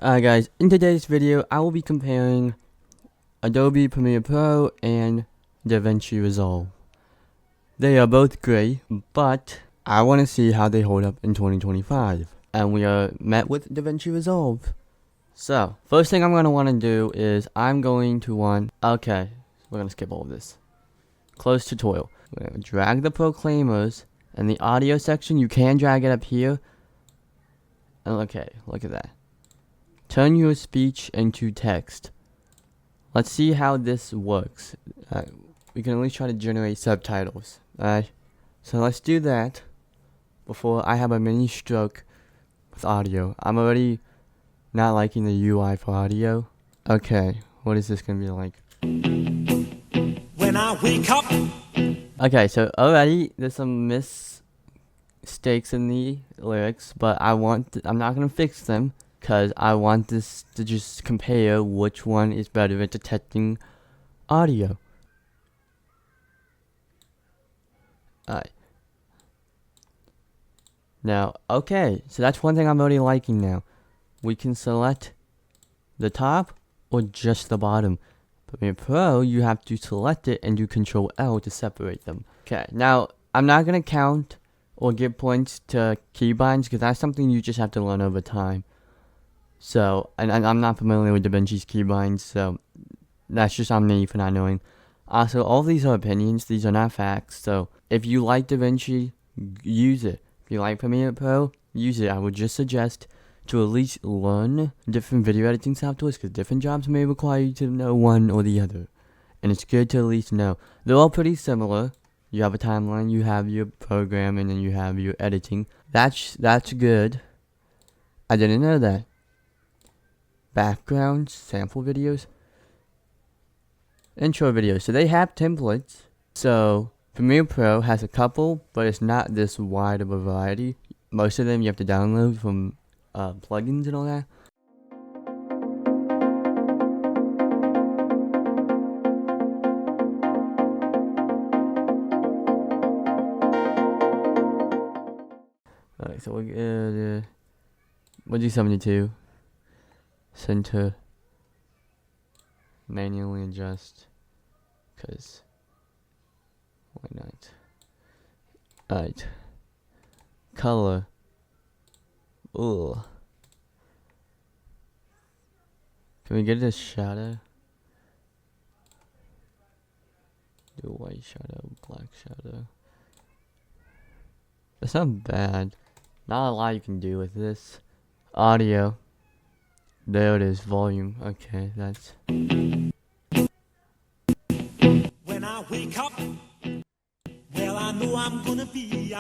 Alright guys, in today's video I will be comparing Adobe Premiere Pro and DaVinci Resolve. They are both great, but I want to see how they hold up in 2025. And we are met with DaVinci Resolve. So, first thing I'm going to want to do is we're going to skip all of this. Close tutorial. We're going to drag the proclaimers and the audio section. You can drag it up here. And okay, look at that. Turn your speech into text. Let's see how this works. We can at least try to generate subtitles. So let's do that before I have a mini stroke with audio. I'm already not liking the UI for audio. Okay, what is this gonna be like? When I wake up. Okay, so already there's some mistakes in the lyrics, but I'm not gonna fix them. Because I want this to just compare which one is better at detecting audio. Alright. Now, okay, so that's one thing I'm already liking now. We can select the top or just the bottom. But in Pro, you have to select it and do Control L to separate them. Okay, now, I'm not going to count or give points to keybinds because that's something you just have to learn over time. So, and I'm not familiar with DaVinci's keybinds, so that's just on me for not knowing. Also, all these are opinions, these are not facts, so if you like DaVinci, use it. If you like Premiere Pro, use it. I would just suggest to at least learn different video editing softwares, because different jobs may require you to know one or the other. And it's good to at least know. They're all pretty similar. You have a timeline, you have your program, and then you have your editing. That's good. I didn't know that. Backgrounds, sample videos, intro videos. So they have templates. So Premiere Pro has a couple, but it's not this wide of a variety. Most of them you have to download from plugins and all that. Alright, so we'll do 72. Center, manually adjust, because why not? Alright, color, ugh. Can we get a shadow? Do a white shadow, black shadow. That's not bad. Not a lot you can do with this. Audio. There it is, volume. Okay, that's. When I wake up, well, I know I'm gonna be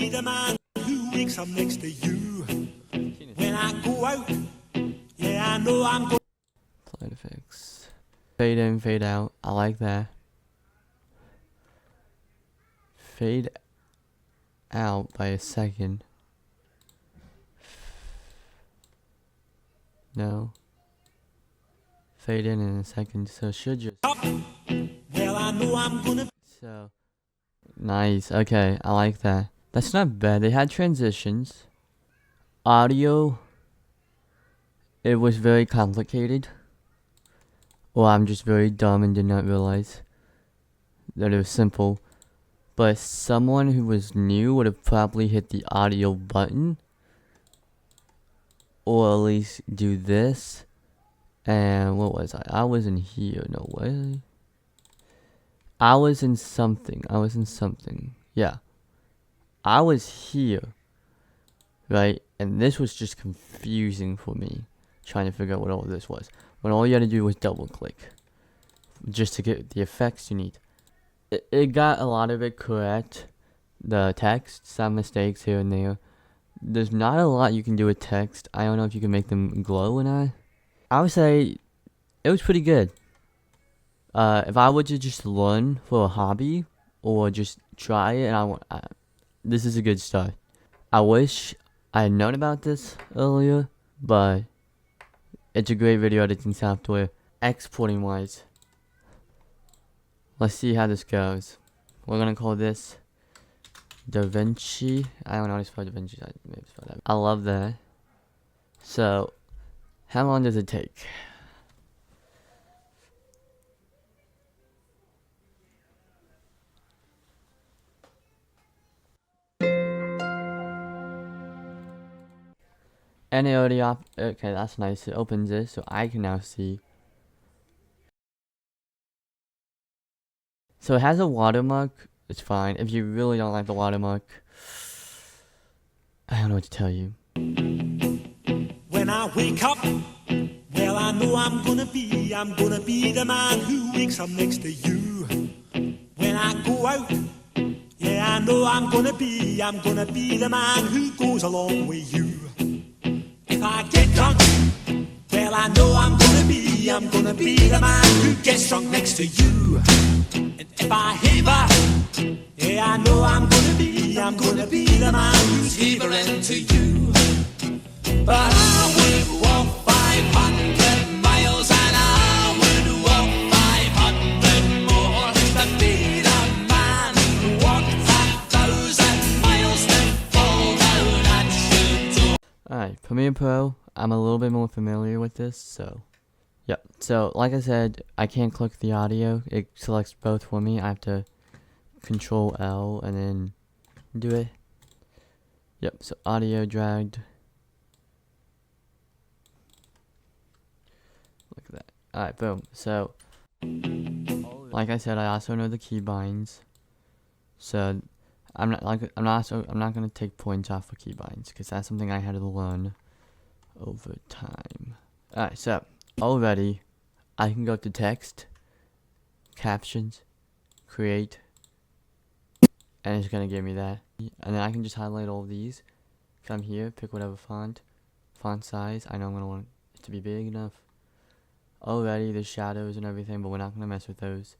the man who wakes up next to you. When I go out, yeah, I know I'm gonna. Light effects. Fade in, fade out. I like that. Fade out by a second. No. Fade in a second, so should just. Well, I know I'm gonna. So. Nice, okay, I like that. That's not bad. They had transitions. Audio. It was very complicated. Or I'm just very dumb and did not realize that it was simple. But someone who was new would have probably hit the audio button. Or at least do this. And what was I? I was in here. No way. I was in something. Yeah. I was here. Right? And this was just confusing for me. Trying to figure out what all this was. When all you had to do was double click. Just to get the effects you need. It got a lot of it correct. The text. Some mistakes here and there. There's not a lot you can do with text. I don't know if you can make them glow or not. I would say it was pretty good. If I were to just learn for a hobby or just try it, and this is a good start. I wish I had known about this earlier, but it's a great video editing software. Exporting wise, let's see how this goes. We're gonna call this DaVinci. I don't know how to spell DaVinci. I love that. So How long does it take? And it already okay, that's nice. It opens it so I can now see. So it has a watermark. It's fine. If you really don't like the watermark, I don't know what to tell you. When I wake up, well, I know I'm gonna be the man who wakes up next to you. When I go out, yeah, I know I'm gonna be the man who goes along with you. If I get drunk, well, I know I'm gonna be the man who gets drunk next to you. And if I heaver, yeah, I know I'm gonna be the man who's heavering to you. But I would walk 500 miles and I would walk 500 more to be the man who walked 1,000 miles to fall down at your door. Alright, Premiere Pro, I'm a little bit more familiar with this, so yep. So like I said, I can't click the audio. It selects both for me. I have to Control L and then do it. Yep, so audio dragged. Look at that. Alright, boom. So like I said, I also know the keybinds. So I'm not gonna take points off for keybinds because that's something I had to learn over time. Alright, so already I can go to text, captions, create, and it's gonna give me that. And then I can just highlight all of these, come here, pick whatever font size. I know I'm gonna want it to be big enough. Already the shadows and everything, but we're not gonna mess with those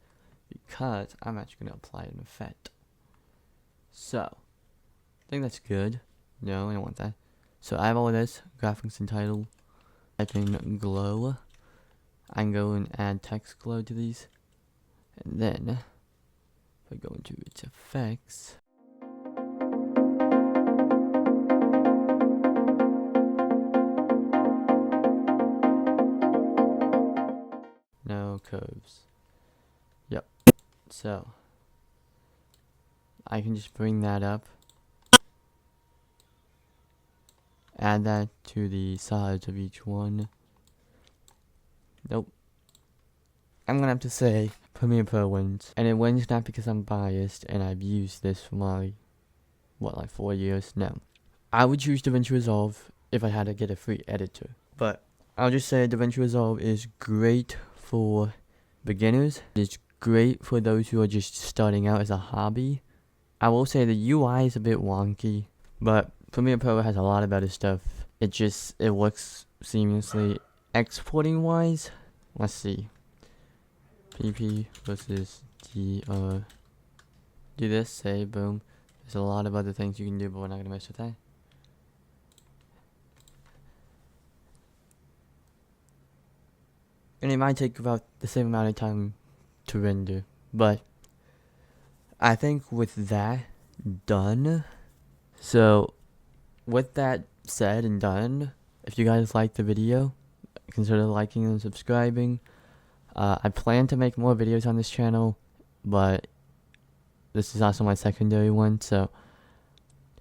because I'm actually gonna apply an effect. So I think that's good. No, I don't want that. So I have all of this, graphics and title, type in glow. I can go and add text glow to these. And then if I go into its effects, no curves. Yep. So I can just bring that up, add that to the sides of each one. Nope. I'm gonna have to say Premiere Pro wins. And it wins not because I'm biased and I've used this for my, like 4 years? No. I would choose DaVinci Resolve if I had to get a free editor. But I'll just say DaVinci Resolve is great for beginners. It's great for those who are just starting out as a hobby. I will say the UI is a bit wonky, but Premiere Pro has a lot of better stuff. It works seamlessly. Exporting wise, let's see. PP versus DR. Do this, say, boom. There's a lot of other things you can do, but we're not gonna mess with that. And it might take about the same amount of time to render, but I think with that done, so with that said and done, if you guys liked the video, consider liking and subscribing. I plan to make more videos on this channel, but this is also my secondary one, so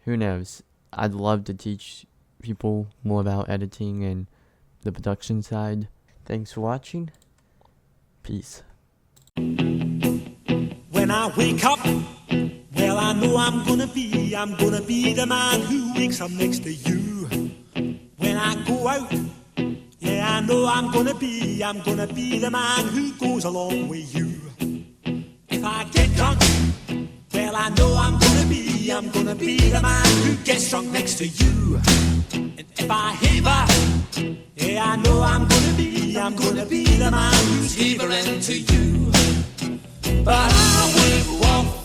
who knows. I'd love to teach people more about editing and the production side. Thanks for watching. Peace. When I wake up, well, I know I'm gonna be the man who wakes up next to you. When I go out, yeah, I know I'm gonna be the man who goes along with you. If I get drunk, well, I know I'm gonna be the man who gets drunk next to you. And if I heaver, yeah, I know I'm gonna be the man who's heavering to you. But I would walk